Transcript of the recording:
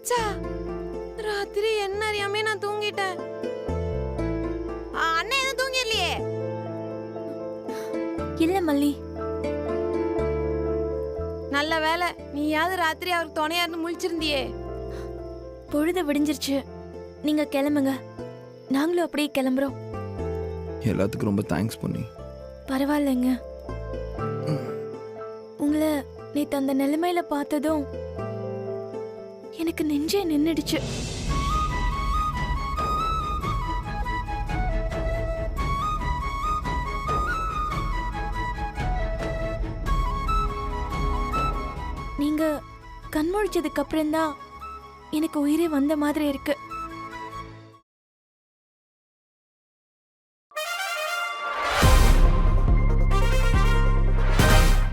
ச்சா, ராத்திரி என்ன அறியாமே நான் தூங்கிட்டேன். அண்ணன் எதுவும் தூங்கிடலையே? இல்ல மல்லி. நல்ல வேலை, நீயாவது ராத்திரி அவருக்கு துணையா இருந்து முழிச்சிருந்தியே. பொழுது விடிஞ்சிருச்சு, நீங்க கிளம்புங்க. நாங்களும் அப்படியே கிளம்புறோம். எல்லாத்துக்கும் ரொம்ப தேங்க்ஸ் பொன்னி. பரவாயில்லைங்க. உங்களை நேத்து அந்த நிலைமையில பார்த்ததும் எனக்கு நெஞ்சே நின்னுடுச்சு. நீங்க கண்முழிச்சதுக்கு அப்புறம் தான் எனக்கு உயிரே வந்த மாதிரி இருக்கு.